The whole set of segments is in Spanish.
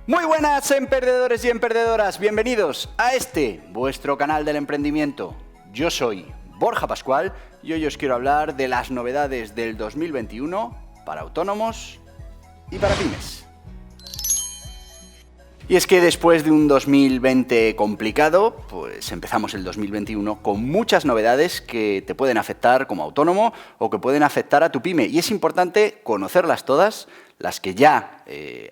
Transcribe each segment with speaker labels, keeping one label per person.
Speaker 1: Muy buenas, emprendedores y emprendedoras. Bienvenidos a vuestro canal del emprendimiento. Yo soy Borja Pascual y hoy os quiero hablar de las novedades del 2021 para autónomos y para pymes. Y es que después de un 2020 complicado, pues empezamos el 2021 con muchas novedades que te pueden afectar como autónomo o que pueden afectar a tu pyme. Y es importante conocerlas todas, las que ya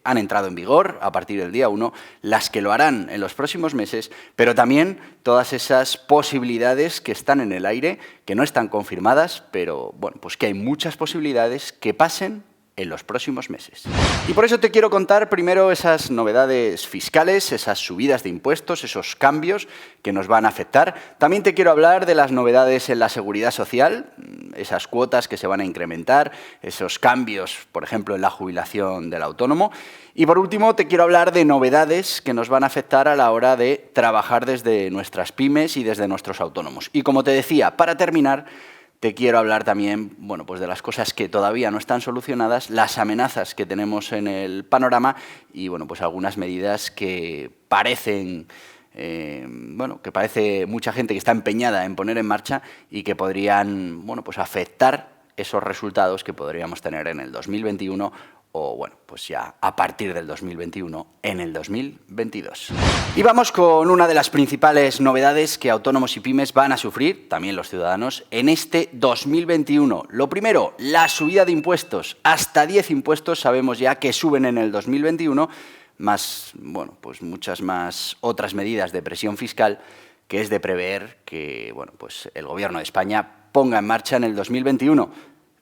Speaker 1: han entrado en vigor a partir del día 1, las que lo harán en los próximos meses, pero también todas esas posibilidades que están en el aire, que no están confirmadas, pero bueno, pues que hay muchas posibilidades que pasen en los próximos meses. Y por eso te quiero contar primero esas novedades fiscales, esas subidas de impuestos, esos cambios que nos van a afectar. También te quiero hablar de las novedades en la seguridad social, esas cuotas que se van a incrementar, esos cambios, por ejemplo, en la jubilación del autónomo. Y por último, te quiero hablar de novedades que nos van a afectar a la hora de trabajar desde nuestras pymes y desde nuestros autónomos. Y como te decía, para terminar, te quiero hablar también, bueno, pues de las cosas que todavía no están solucionadas, las amenazas que tenemos en el panorama y, bueno, pues algunas medidas que parecen, que parece mucha gente que está empeñada en poner en marcha y que podrían, bueno, pues afectar esos resultados que podríamos tener en el 2021 o, bueno, pues ya a partir del 2021 en el 2022. Y vamos con una de las principales novedades que autónomos y pymes van a sufrir, también los ciudadanos, en este 2021. Lo primero, la subida de impuestos. Hasta 10 impuestos sabemos ya que suben en el 2021, más, bueno, pues muchas más otras medidas de presión fiscal que es de prever que, bueno, pues el Gobierno de España ponga en marcha en el 2021.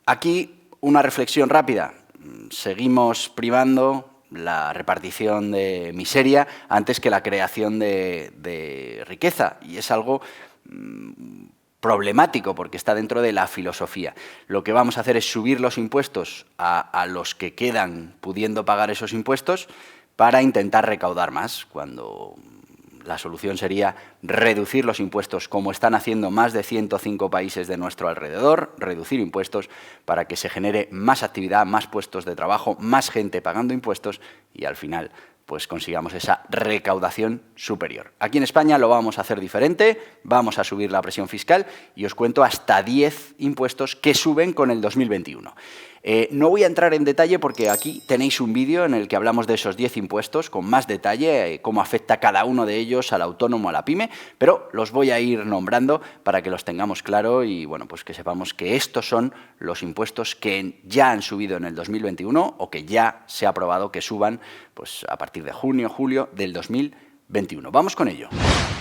Speaker 1: Aquí una reflexión rápida. Seguimos primando la repartición de miseria antes que la creación de riqueza. Y es algo problemático porque está dentro de la filosofía. Lo que vamos a hacer es subir los impuestos a los que quedan pudiendo pagar esos impuestos para intentar recaudar más, cuando la solución sería reducir los impuestos, como están haciendo más de 105 países de nuestro alrededor, reducir impuestos para que se genere más actividad, más puestos de trabajo, más gente pagando impuestos y al final pues consigamos esa recaudación superior. Aquí en España lo vamos a hacer diferente, vamos a subir la presión fiscal y os cuento hasta 10 impuestos que suben con el 2021. No voy a entrar en detalle porque aquí tenéis un vídeo en el que hablamos de esos 10 impuestos con más detalle, cómo afecta cada uno de ellos al autónomo, a la pyme, pero los voy a ir nombrando para que los tengamos claro y, bueno, pues que sepamos que estos son los impuestos que ya han subido en el 2021 o que ya se ha aprobado que suban pues a partir de junio, julio del 2021. Vamos con ello.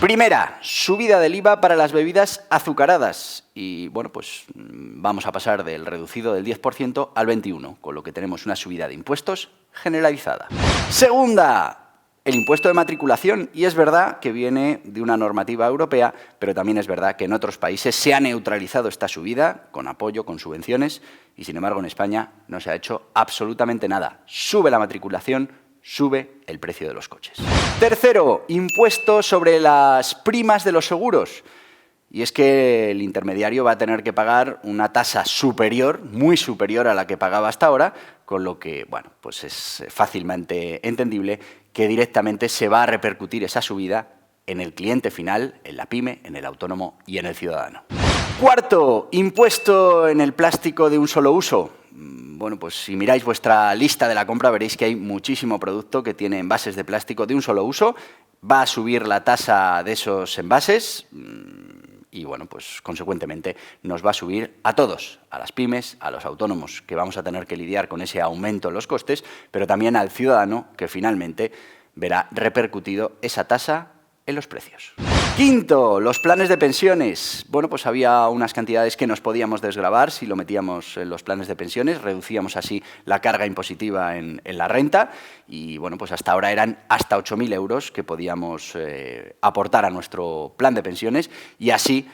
Speaker 1: Primera, subida del IVA para las bebidas azucaradas. Y bueno, pues vamos a pasar del reducido del 10% al 21%, con lo que tenemos una subida de impuestos generalizada. Segunda, el impuesto de matriculación. Y es verdad que viene de una normativa europea, pero también es verdad que en otros países se ha neutralizado esta subida con apoyo, con subvenciones, y sin embargo en España no se ha hecho absolutamente nada. Sube la matriculación, sube el precio de los coches. Tercero, impuesto sobre las primas de los seguros. Y es que el intermediario va a tener que pagar una tasa superior, muy superior a la que pagaba hasta ahora, con lo que, bueno, pues es fácilmente entendible que directamente se va a repercutir esa subida en el cliente final, en la pyme, en el autónomo y en el ciudadano. Cuarto, impuesto en el plástico de un solo uso. Bueno, pues si miráis vuestra lista de la compra veréis que hay muchísimo producto que tiene envases de plástico de un solo uso. Va a subir la tasa de esos envases y, bueno, pues consecuentemente nos va a subir a todos, a las pymes, a los autónomos, que vamos a tener que lidiar con ese aumento en los costes, pero también al ciudadano, que finalmente verá repercutido esa tasa en los precios. Quinto, los planes de pensiones. Bueno, pues había unas cantidades que nos podíamos desgravar si lo metíamos en los planes de pensiones, reducíamos así la carga impositiva en la renta y, bueno, pues hasta ahora eran hasta 8.000 euros que podíamos aportar a nuestro plan de pensiones y así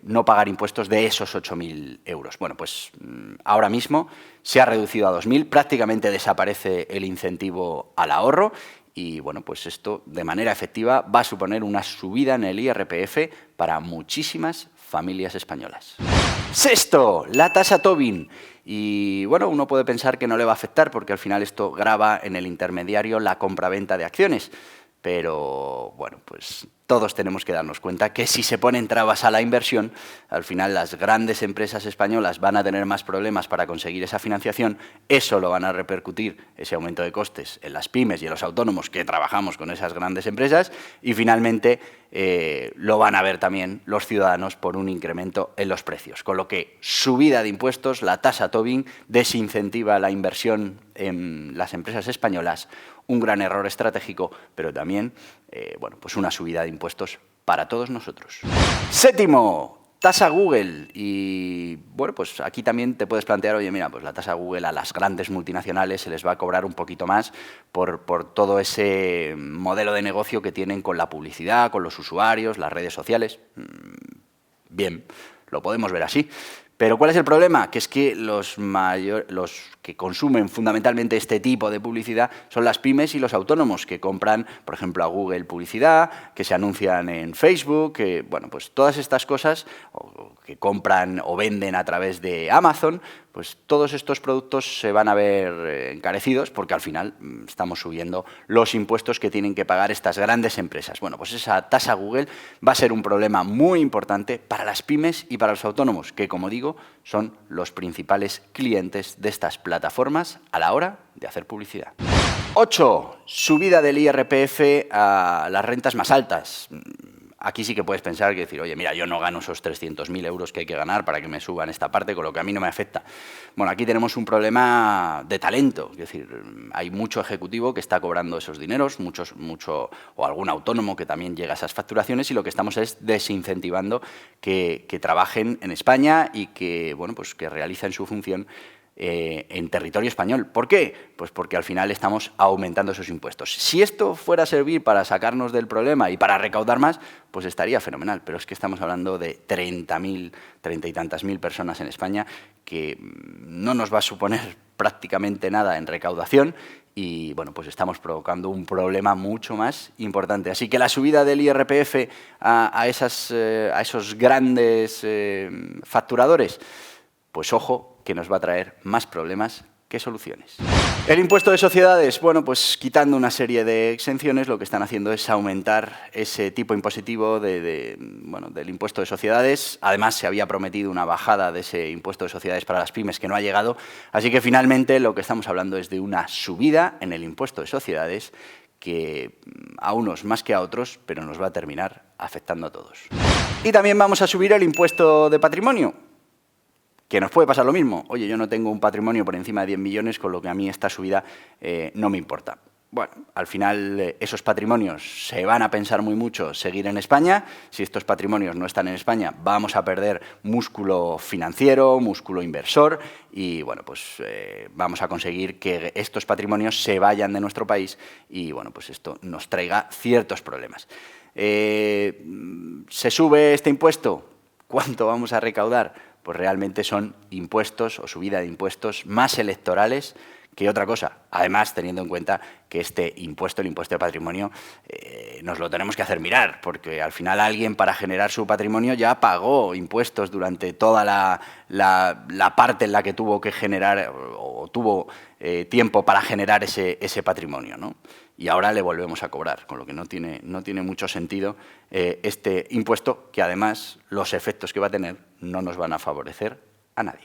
Speaker 1: no pagar impuestos de esos 8.000 euros. Bueno, pues ahora mismo se ha reducido a 2.000, prácticamente desaparece el incentivo al ahorro y bueno, pues esto de manera efectiva va a suponer una subida en el IRPF para muchísimas familias españolas. Sexto, la tasa Tobin. Y bueno, uno puede pensar que no le va a afectar porque al final esto grava en el intermediario la compraventa de acciones. Pero bueno, pues todos tenemos que darnos cuenta que si se ponen trabas a la inversión, al final las grandes empresas españolas van a tener más problemas para conseguir esa financiación, eso lo van a repercutir, ese aumento de costes, en las pymes y en los autónomos que trabajamos con esas grandes empresas, y finalmente lo van a ver también los ciudadanos por un incremento en los precios. Con lo que subida de impuestos, la tasa Tobin desincentiva la inversión en las empresas españolas, un gran error estratégico, pero también bueno, pues una subida de impuestos para todos nosotros. Séptimo, tasa Google. Y bueno, pues aquí también te puedes plantear, oye, mira, pues la tasa Google a las grandes multinacionales se les va a cobrar un poquito más por todo ese modelo de negocio que tienen con la publicidad, con los usuarios, las redes sociales. Bien, lo podemos ver así. Pero ¿cuál es el problema? Que es que los que consumen fundamentalmente este tipo de publicidad son las pymes y los autónomos que compran, por ejemplo, a Google publicidad, que se anuncian en Facebook, que, bueno, pues todas estas cosas, o que compran o venden a través de Amazon, pues todos estos productos se van a ver encarecidos porque al final estamos subiendo los impuestos que tienen que pagar estas grandes empresas. Bueno, pues esa tasa Google va a ser un problema muy importante para las pymes y para los autónomos, que, como digo, son los principales clientes de estas plataformas a la hora de hacer publicidad. 8. Subida del IRPF a las rentas más altas. Aquí sí que puedes pensar que decir, oye, mira, yo no gano esos 300.000 euros que hay que ganar para que me suban esta parte, con lo que a mí no me afecta. Bueno, aquí tenemos un problema de talento, es decir, hay mucho ejecutivo que está cobrando esos dineros, o algún autónomo que también llega a esas facturaciones, y lo que estamos es desincentivando que trabajen en España y que, bueno, pues que realicen su función en territorio español. ¿Por qué? Pues porque al final estamos aumentando esos impuestos. Si esto fuera a servir para sacarnos del problema y para recaudar más, pues estaría fenomenal. Pero es que estamos hablando de 30 y tantas mil personas en España, que no nos va a suponer prácticamente nada en recaudación y, bueno, pues estamos provocando un problema mucho más importante. Así que la subida del IRPF a esos grandes facturadores, pues ojo, que nos va a traer más problemas que soluciones. El impuesto de sociedades, bueno, pues quitando una serie de exenciones, lo que están haciendo es aumentar ese tipo impositivo del impuesto de sociedades. Además, se había prometido una bajada de ese impuesto de sociedades para las pymes que no ha llegado. Así que finalmente lo que estamos hablando es de una subida en el impuesto de sociedades que a unos más que a otros, pero nos va a terminar afectando a todos. Y también vamos a subir el impuesto de patrimonio, que nos puede pasar lo mismo. Oye, yo no tengo un patrimonio por encima de 10 millones, con lo que a mí esta subida no me importa. Bueno, al final esos patrimonios se van a pensar muy mucho seguir en España. Si estos patrimonios no están en España, vamos a perder músculo financiero, músculo inversor y, bueno, pues vamos a conseguir que estos patrimonios se vayan de nuestro país y, bueno, pues esto nos traiga ciertos problemas. ¿Se sube este impuesto? ¿Cuánto vamos a recaudar? Pues realmente son impuestos o subida de impuestos más electorales que otra cosa. Además, teniendo en cuenta que este impuesto, el impuesto de patrimonio, nos lo tenemos que hacer mirar, porque al final alguien para generar su patrimonio ya pagó impuestos durante toda la parte en la que tuvo que generar o tuvo tiempo para generar ese patrimonio, ¿no? Y ahora le volvemos a cobrar, con lo que no tiene mucho sentido este impuesto, que además los efectos que va a tener no nos van a favorecer a nadie.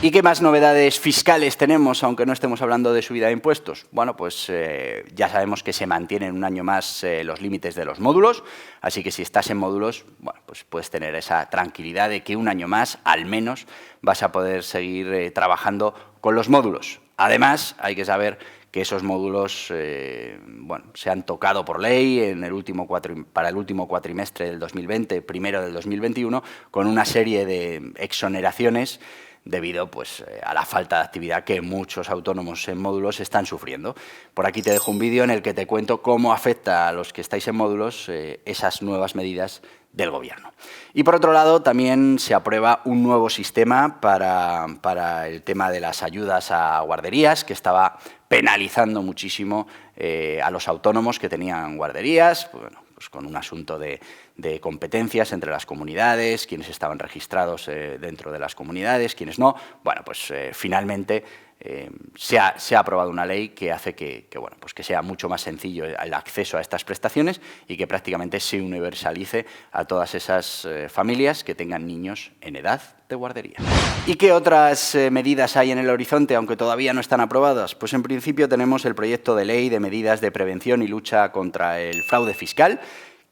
Speaker 1: ¿Y qué más novedades fiscales tenemos, aunque no estemos hablando de subida de impuestos? Bueno, pues ya sabemos que se mantienen un año más los límites de los módulos, así que si estás en módulos, bueno, pues puedes tener esa tranquilidad de que un año más, al menos, vas a poder seguir trabajando con los módulos. Además, hay que saber que esos módulos se han tocado por ley para el último cuatrimestre del 2020, primero del 2021, con una serie de exoneraciones debido pues, a la falta de actividad que muchos autónomos en módulos están sufriendo. Por aquí te dejo un vídeo en el que te cuento cómo afecta a los que estáis en módulos esas nuevas medidas del Gobierno. Y por otro lado, también se aprueba un nuevo sistema para el tema de las ayudas a guarderías, que estaba penalizando muchísimo a los autónomos que tenían guarderías, bueno, pues con un asunto de competencias entre las comunidades, quienes estaban registrados dentro de las comunidades, quienes no. Bueno, pues finalmente se ha aprobado una ley que hace bueno, pues que sea mucho más sencillo el acceso a estas prestaciones y que prácticamente se universalice a todas esas familias que tengan niños en edad de guardería. ¿Y qué otras medidas hay en el horizonte, aunque todavía no están aprobadas? Pues en principio tenemos el proyecto de ley de medidas de prevención y lucha contra el fraude fiscal,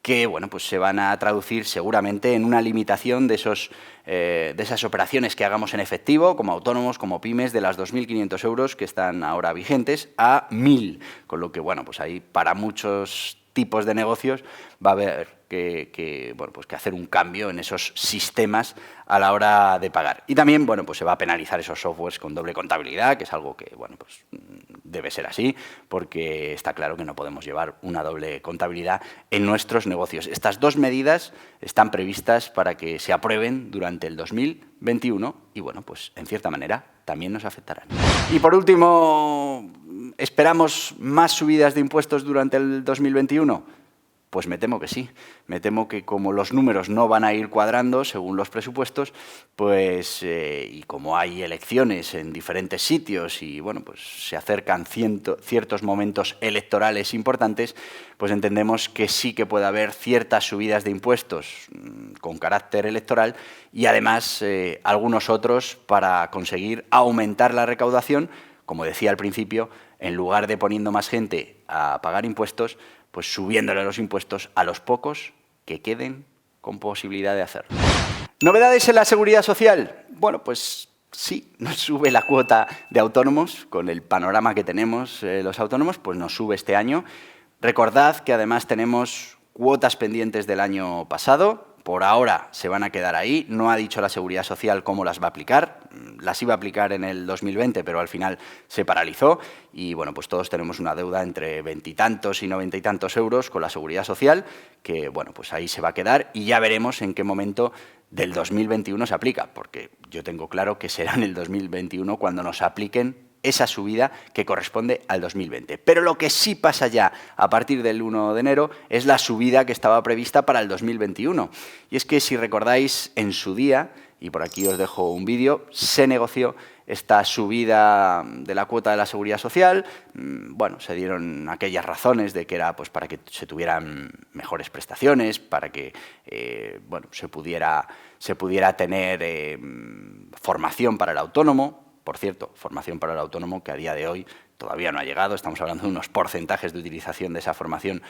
Speaker 1: que bueno, pues se van a traducir seguramente en una limitación de esas operaciones que hagamos en efectivo, como autónomos, como pymes, de las 2.500 euros que están ahora vigentes a 1.000, con lo que bueno, pues ahí para muchos tipos de negocios va a haber bueno, pues que hacer un cambio en esos sistemas a la hora de pagar. Y también bueno, pues se va a penalizar esos softwares con doble contabilidad, que es algo que bueno, pues debe ser así, porque está claro que no podemos llevar una doble contabilidad en nuestros negocios. Estas dos medidas están previstas para que se aprueben durante el 2021 y bueno, pues en cierta manera también nos afectarán. Y por último, ¿esperamos más subidas de impuestos durante el 2021? Pues me temo que sí. Me temo que como los números no van a ir cuadrando según los presupuestos, pues y como hay elecciones en diferentes sitios y bueno, pues se acercan ciertos momentos electorales importantes, pues entendemos que sí que puede haber ciertas subidas de impuestos con carácter electoral y además algunos otros para conseguir aumentar la recaudación, como decía al principio, en lugar de poniendo más gente a pagar impuestos, pues subiéndole los impuestos a los pocos que queden con posibilidad de hacerlo. ¿Novedades en la seguridad social? Bueno, pues sí, nos sube la cuota de autónomos, con el panorama que tenemos los autónomos, pues nos sube este año. Recordad que además tenemos cuotas pendientes del año pasado. Por ahora se van a quedar ahí. No ha dicho la Seguridad Social cómo las va a aplicar. Las iba a aplicar en el 2020, pero al final se paralizó. Y bueno, pues todos tenemos una deuda entre 20 y tantos y 90 y tantos euros con la Seguridad Social, que bueno, pues ahí se va a quedar y ya veremos en qué momento del 2021 se aplica, porque yo tengo claro que será en el 2021 cuando nos apliquen esa subida que corresponde al 2020. Pero lo que sí pasa ya a partir del 1 de enero es la subida que estaba prevista para el 2021. Y es que, si recordáis, en su día, y por aquí os dejo un vídeo, se negoció esta subida de la cuota de la Seguridad Social. Bueno, se dieron aquellas razones de que era pues, para que se tuvieran mejores prestaciones, para que bueno, se pudiera tener formación para el autónomo. Por cierto, formación para el autónomo que a día de hoy todavía no ha llegado. Estamos hablando de unos porcentajes de utilización de esa formación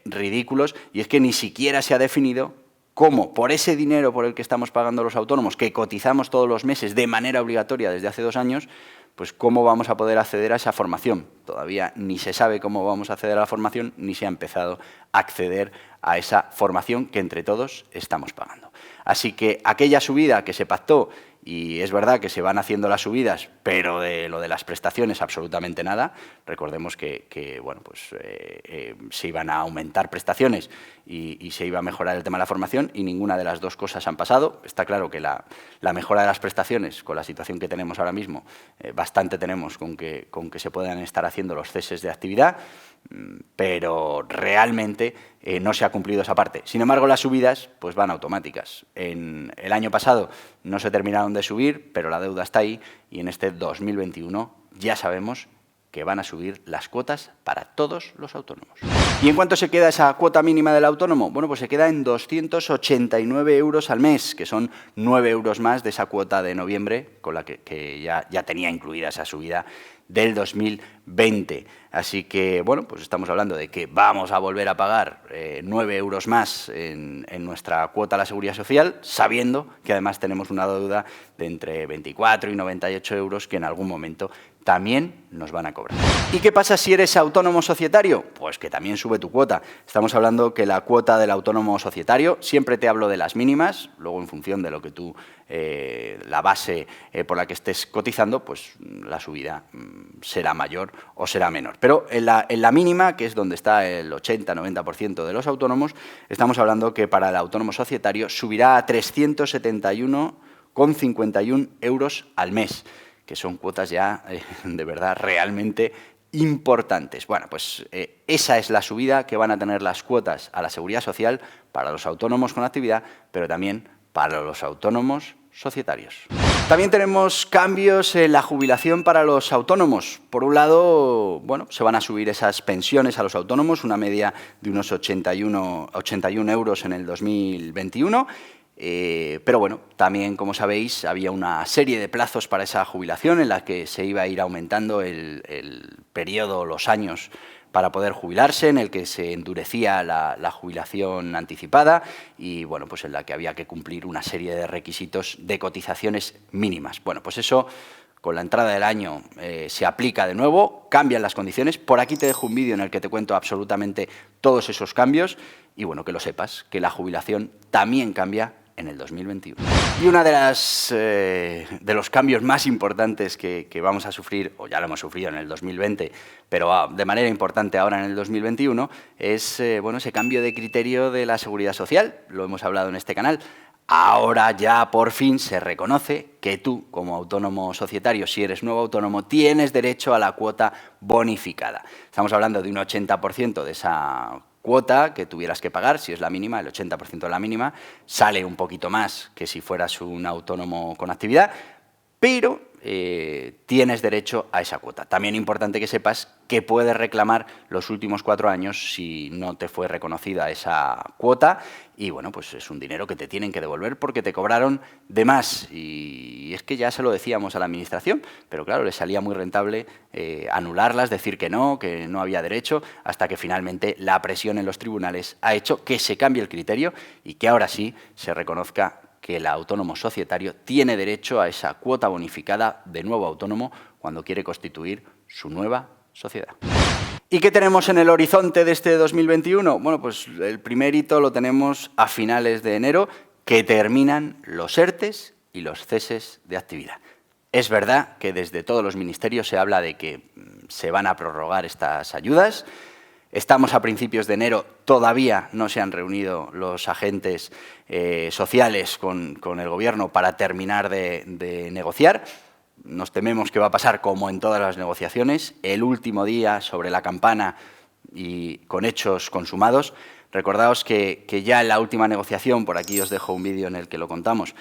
Speaker 1: ridículos. Y es que ni siquiera se ha definido cómo, por ese dinero por el que estamos pagando los autónomos, que cotizamos todos los meses de manera obligatoria desde hace 2 años, pues cómo vamos a poder acceder a esa formación. Todavía ni se sabe cómo vamos a acceder a la formación, ni se ha empezado a acceder a esa formación que entre todos estamos pagando. Así que aquella subida que se pactó, y es verdad que se van haciendo las subidas, pero de lo de las prestaciones absolutamente nada. Recordemos que bueno, pues, se iban a aumentar prestaciones y se iba a mejorar el tema de la formación y ninguna de las dos cosas han pasado. Está claro que la mejora de las prestaciones, con la situación que tenemos ahora mismo, bastante tenemos con que se puedan estar haciendo los ceses de actividad, pero realmente no se ha cumplido esa parte. Sin embargo, las subidas pues van automáticas. En el año pasado no se terminaron de subir, pero la deuda está ahí y en este 2021 ya sabemos que van a subir las cuotas para todos los autónomos. ¿Y en cuánto se queda esa cuota mínima del autónomo? Bueno, pues se queda en 289 euros al mes, que son 9 euros más de esa cuota de noviembre, con la que ya tenía incluida esa subida del 2020. Así que, bueno, pues estamos hablando de que vamos a volver a pagar 9 euros más en nuestra cuota a la Seguridad Social, sabiendo que además tenemos una deuda de entre 24 y 98 euros que en algún momento también nos van a cobrar. ¿Y qué pasa si eres autónomo societario? Pues que también sube tu cuota. Estamos hablando que la cuota del autónomo societario, siempre te hablo de las mínimas, luego en función de lo que tú, la base por la que estés cotizando, pues la subida será mayor o será menor. Pero en la mínima, que es donde está el 80-90% de los autónomos, estamos hablando que para el autónomo societario subirá a 371,51 euros al mes, que son cuotas ya, de verdad, realmente importantes. Bueno, pues esa es la subida que van a tener las cuotas a la Seguridad Social para los autónomos con actividad, pero también para los autónomos societarios. También tenemos cambios en la jubilación para los autónomos. Por un lado, bueno, se van a subir esas pensiones a los autónomos, una media de unos 81 euros en el 2021. Pero bueno, también, como sabéis, había una serie de plazos para esa jubilación en la que se iba a ir aumentando el periodo, los años para poder jubilarse, en el que se endurecía la jubilación anticipada y bueno, pues en la que había que cumplir una serie de requisitos de cotizaciones mínimas. Bueno, pues eso, con la entrada del año, se aplica de nuevo, cambian las condiciones. Por aquí te dejo un vídeo en el que te cuento absolutamente todos esos cambios y bueno, que lo sepas, que la jubilación también cambia en el 2021. Y uno de los cambios más importantes que vamos a sufrir, o ya lo hemos sufrido en el 2020, pero de manera importante ahora en el 2021, es bueno, ese cambio de criterio de la Seguridad Social. Lo hemos hablado en este canal. Ahora ya por fin se reconoce que tú, como autónomo societario, si eres nuevo autónomo, tienes derecho a la cuota bonificada. Estamos hablando de un 80% de esa cuota que tuvieras que pagar, si es la mínima, el 80% de la mínima, sale un poquito más que si fueras un autónomo con actividad, pero tienes derecho a esa cuota. También es importante que sepas que puedes reclamar los últimos 4 años si no te fue reconocida esa cuota y bueno, pues es un dinero que te tienen que devolver porque te cobraron de más y es que ya se lo decíamos a la Administración, pero claro, les salía muy rentable anularlas, decir que no había derecho, hasta que finalmente la presión en los tribunales ha hecho que se cambie el criterio y que ahora sí se reconozca que el autónomo societario tiene derecho a esa cuota bonificada de nuevo autónomo cuando quiere constituir su nueva sociedad. ¿Y qué tenemos en el horizonte de este 2021? Bueno, pues el primer hito lo tenemos a finales de enero, que terminan los ERTEs y los ceses de actividad. Es verdad que desde todos los ministerios se habla de que se van a prorrogar estas ayudas. Estamos a principios de enero, todavía no se han reunido los agentes sociales con el Gobierno para terminar de negociar. Nos tememos que va a pasar como en todas las negociaciones, el último día sobre la campana y con hechos consumados. Recordaos que ya en la última negociación, por aquí os dejo un vídeo en el que lo contamos,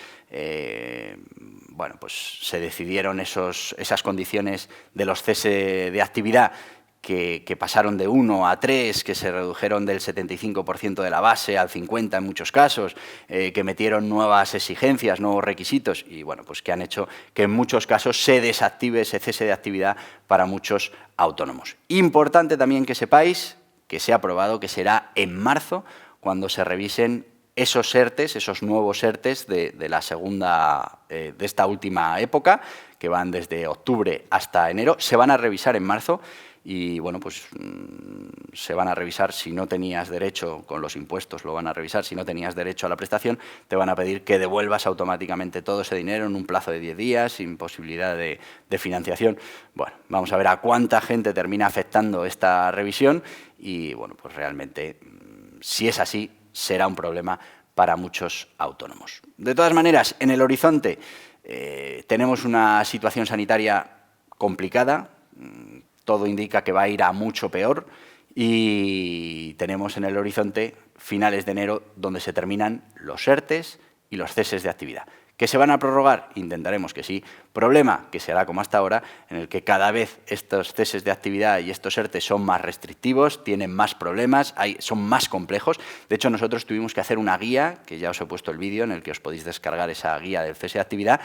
Speaker 1: bueno, pues se decidieron esas condiciones de los ceses de actividad que pasaron de 1 a 3, que se redujeron del 75% de la base al 50% en muchos casos, que metieron nuevas exigencias, nuevos requisitos y bueno, pues que han hecho que en muchos casos se desactive ese cese de actividad para muchos autónomos. Importante también que sepáis que se ha aprobado que será en marzo cuando se revisen esos ERTEs, esos nuevos ERTEs de la segunda, de esta última época, que van desde octubre hasta enero, se van a revisar en marzo. Y bueno, pues se van a revisar si no tenías derecho, con los impuestos lo van a revisar, si no tenías derecho a la prestación, te van a pedir que devuelvas automáticamente todo ese dinero en un plazo de 10 días, sin posibilidad de financiación. Bueno, vamos a ver a cuánta gente termina afectando esta revisión y bueno, pues realmente, si es así, será un problema para muchos autónomos. De todas maneras, en el horizonte tenemos una situación sanitaria complicada. Todo indica que va a ir a mucho peor y tenemos en el horizonte finales de enero donde se terminan los ERTEs y los ceses de actividad. ¿Que se van a prorrogar? Intentaremos que sí. Problema que será como hasta ahora, en el que cada vez estos ceses de actividad y estos ERTEs son más restrictivos, tienen más problemas, son más complejos. De hecho, nosotros tuvimos que hacer una guía, que ya os he puesto el vídeo en el que os podéis descargar esa guía del cese de actividad,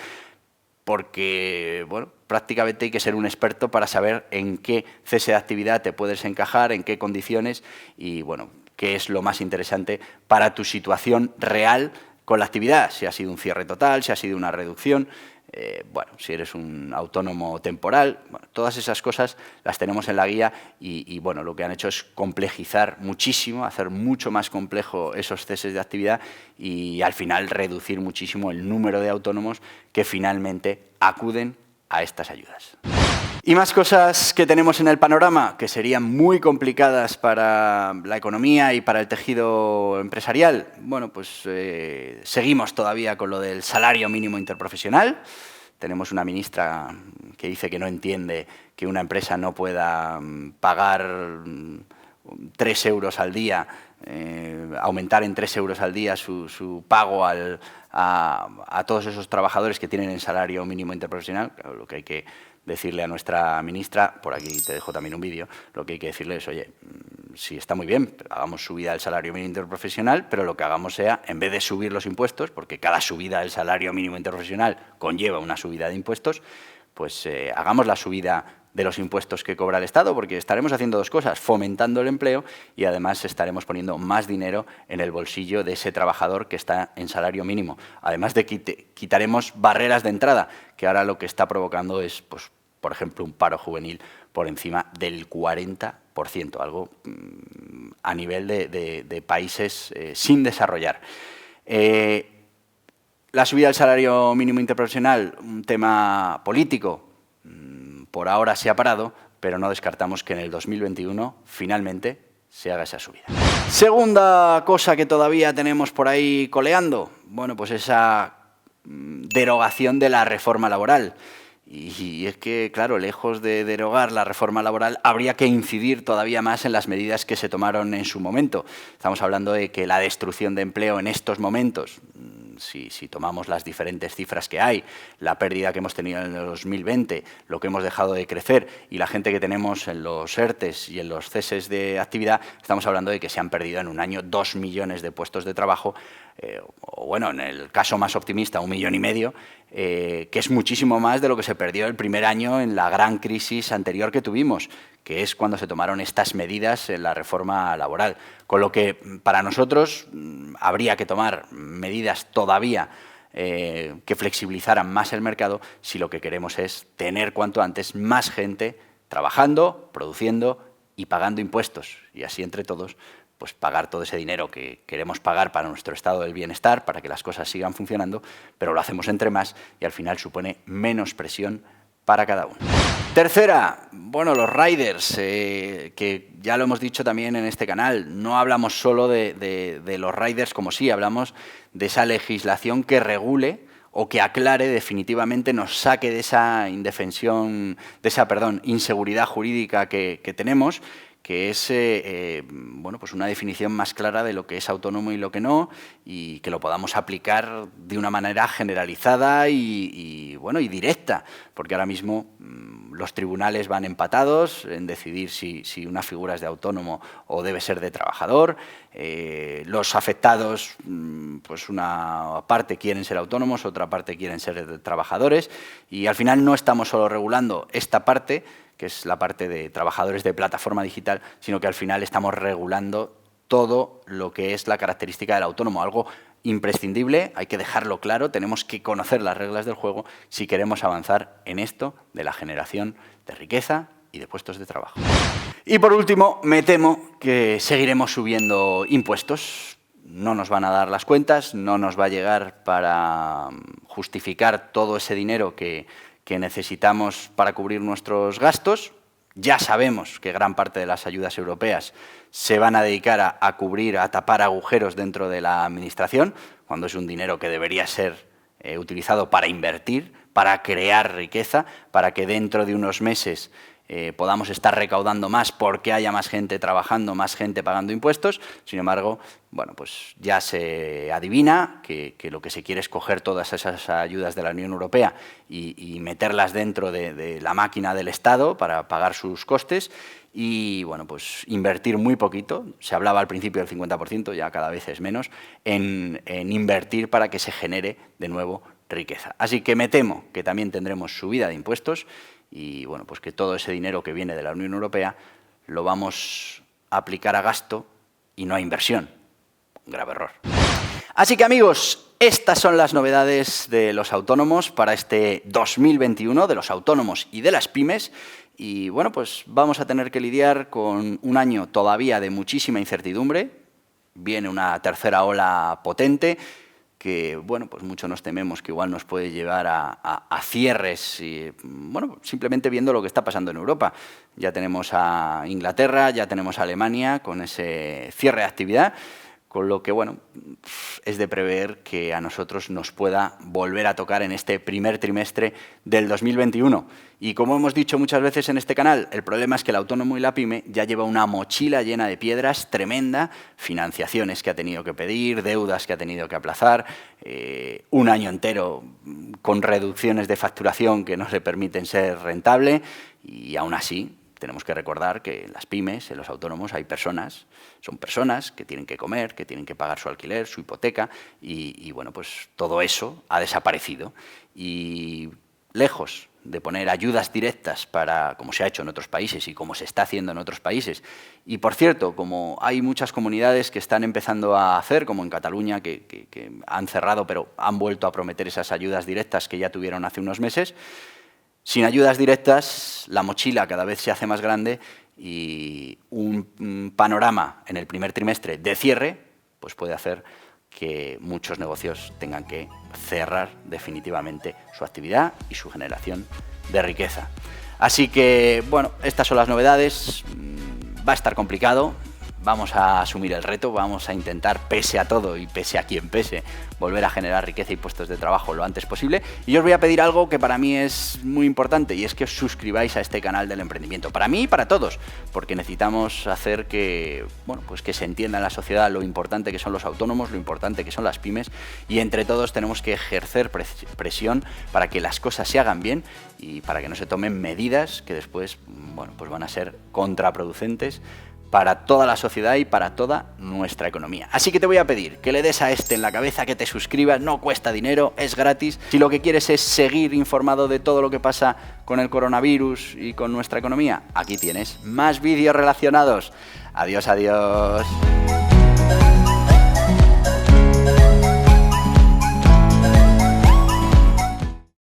Speaker 1: porque bueno, prácticamente hay que ser un experto para saber en qué cese de actividad te puedes encajar, en qué condiciones y bueno, qué es lo más interesante para tu situación real con la actividad, si ha sido un cierre total, si ha sido una reducción. bueno, si eres un autónomo temporal, bueno, todas esas cosas las tenemos en la guía y, bueno, lo que han hecho es complejizar muchísimo, hacer mucho más complejo esos ceses de actividad y al final reducir muchísimo el número de autónomos que finalmente acuden a estas ayudas. Y más cosas que tenemos en el panorama, que serían muy complicadas para la economía y para el tejido empresarial. Bueno, pues seguimos todavía con lo del salario mínimo interprofesional. Tenemos una ministra que dice que no entiende que una empresa no pueda pagar 3 euros al día, aumentar en 3 euros al día su pago a todos esos trabajadores que tienen el salario mínimo interprofesional. Claro, lo que hay que decirle a nuestra ministra, por aquí te dejo también un vídeo, lo que hay que decirle es, oye, sí está muy bien, hagamos subida del salario mínimo interprofesional, pero lo que hagamos sea, en vez de subir los impuestos, porque cada subida del salario mínimo interprofesional conlleva una subida de impuestos, pues hagamos la subida de los impuestos que cobra el Estado, porque estaremos haciendo dos cosas, fomentando el empleo y además estaremos poniendo más dinero en el bolsillo de ese trabajador que está en salario mínimo. Además de que quitaremos barreras de entrada, que ahora lo que está provocando es, pues, por ejemplo, un paro juvenil por encima del 40%, algo a nivel de países sin desarrollar. La subida del salario mínimo interprofesional, un tema político, por ahora se ha parado, pero no descartamos que en el 2021 finalmente se haga esa subida. Segunda cosa que todavía tenemos por ahí coleando, bueno, pues esa derogación de la reforma laboral. Y es que, claro, lejos de derogar la reforma laboral, habría que incidir todavía más en las medidas que se tomaron en su momento. Estamos hablando de que la destrucción de empleo en estos momentos, si tomamos las diferentes cifras que hay, la pérdida que hemos tenido en el 2020, lo que hemos dejado de crecer y la gente que tenemos en los ERTEs y en los ceses de actividad, estamos hablando de que se han perdido en un año 2 millones de puestos de trabajo, o bueno, en el caso más optimista, 1,5 millones, que es muchísimo más de lo que se perdió el primer año en la gran crisis anterior que tuvimos, que es cuando se tomaron estas medidas en la reforma laboral. Con lo que para nosotros habría que tomar medidas todavía que flexibilizaran más el mercado si lo que queremos es tener cuanto antes más gente trabajando, produciendo y pagando impuestos. Y así entre todos, pues pagar todo ese dinero que queremos pagar para nuestro estado del bienestar, para que las cosas sigan funcionando, pero lo hacemos entre más y al final supone menos presión para cada uno. Tercera, bueno, los riders, que ya lo hemos dicho también en este canal, no hablamos solo de los riders como sí, hablamos de esa legislación que regule o que aclare definitivamente, nos saque de esa indefensión, de esa, inseguridad jurídica que tenemos, que es bueno, pues una definición más clara de lo que es autónomo y lo que no, y que lo podamos aplicar de una manera generalizada bueno, y directa, porque ahora mismo los tribunales van empatados en decidir si una figura es de autónomo o debe ser de trabajador. Los afectados, pues una parte quieren ser autónomos, otra parte quieren ser trabajadores, y al final no estamos solo regulando esta parte, que es la parte de trabajadores de plataforma digital, sino que al final estamos regulando todo lo que es la característica del autónomo, algo imprescindible, hay que dejarlo claro, tenemos que conocer las reglas del juego si queremos avanzar en esto de la generación de riqueza y de puestos de trabajo. Y por último, me temo que seguiremos subiendo impuestos. No nos van a dar las cuentas, no nos va a llegar para justificar todo ese dinero que necesitamos para cubrir nuestros gastos. Ya sabemos que gran parte de las ayudas europeas se van a dedicar a cubrir, a tapar agujeros dentro de la administración, cuando es un dinero que debería ser utilizado para invertir, para crear riqueza, para que dentro de unos meses podamos estar recaudando más porque haya más gente trabajando, más gente pagando impuestos. Sin embargo, bueno, pues ya se adivina que lo que se quiere es coger todas esas ayudas de la Unión Europea y meterlas dentro de la máquina del Estado para pagar sus costes y, bueno, pues invertir muy poquito. Se hablaba al principio del 50%, ya cada vez es menos, en invertir para que se genere de nuevo riqueza. Así que me temo que también tendremos subida de impuestos y, bueno, pues que todo ese dinero que viene de la Unión Europea lo vamos a aplicar a gasto y no a inversión. Un grave error. Así que, amigos, estas son las novedades de los autónomos para este 2021, de los autónomos y de las pymes. Y bueno, pues vamos a tener que lidiar con un año todavía de muchísima incertidumbre. Viene una tercera ola potente que, bueno, pues mucho nos tememos que igual nos puede llevar a cierres, y, bueno, simplemente viendo lo que está pasando en Europa. Ya tenemos a Inglaterra, ya tenemos a Alemania con ese cierre de actividad, con lo que, bueno, es de prever que a nosotros nos pueda volver a tocar en este primer trimestre del 2021. Y como hemos dicho muchas veces en este canal, el problema es que el autónomo y la pyme ya lleva una mochila llena de piedras tremenda, financiaciones que ha tenido que pedir, deudas que ha tenido que aplazar, un año entero con reducciones de facturación que no se permiten ser rentable, y aún así tenemos que recordar que en las pymes, en los autónomos, hay personas, son personas que tienen que comer, que tienen que pagar su alquiler, su hipoteca, y bueno, pues todo eso ha desaparecido. Y lejos de poner ayudas directas para, como se ha hecho en otros países y como se está haciendo en otros países, y por cierto, como hay muchas comunidades que están empezando a hacer, como en Cataluña, que han cerrado pero han vuelto a prometer esas ayudas directas que ya tuvieron hace unos meses, sin ayudas directas, la mochila cada vez se hace más grande y un panorama en el primer trimestre de cierre pues puede hacer que muchos negocios tengan que cerrar definitivamente su actividad y su generación de riqueza. Así que, bueno, estas son las novedades. Va a estar complicado. Vamos a asumir el reto, vamos a intentar, pese a todo y pese a quien pese, volver a generar riqueza y puestos de trabajo lo antes posible. Y yo os voy a pedir algo que para mí es muy importante, y es que os suscribáis a este canal del emprendimiento, para mí y para todos, porque necesitamos hacer que, bueno, pues que se entienda en la sociedad lo importante que son los autónomos, lo importante que son las pymes, y entre todos tenemos que ejercer presión para que las cosas se hagan bien y para que no se tomen medidas que después, bueno, pues van a ser contraproducentes para toda la sociedad y para toda nuestra economía. Así que te voy a pedir que le des a este en la cabeza, que te suscribas, no cuesta dinero, es gratis. Si lo que quieres es seguir informado de todo lo que pasa con el coronavirus y con nuestra economía, aquí tienes más vídeos relacionados. Adiós, adiós.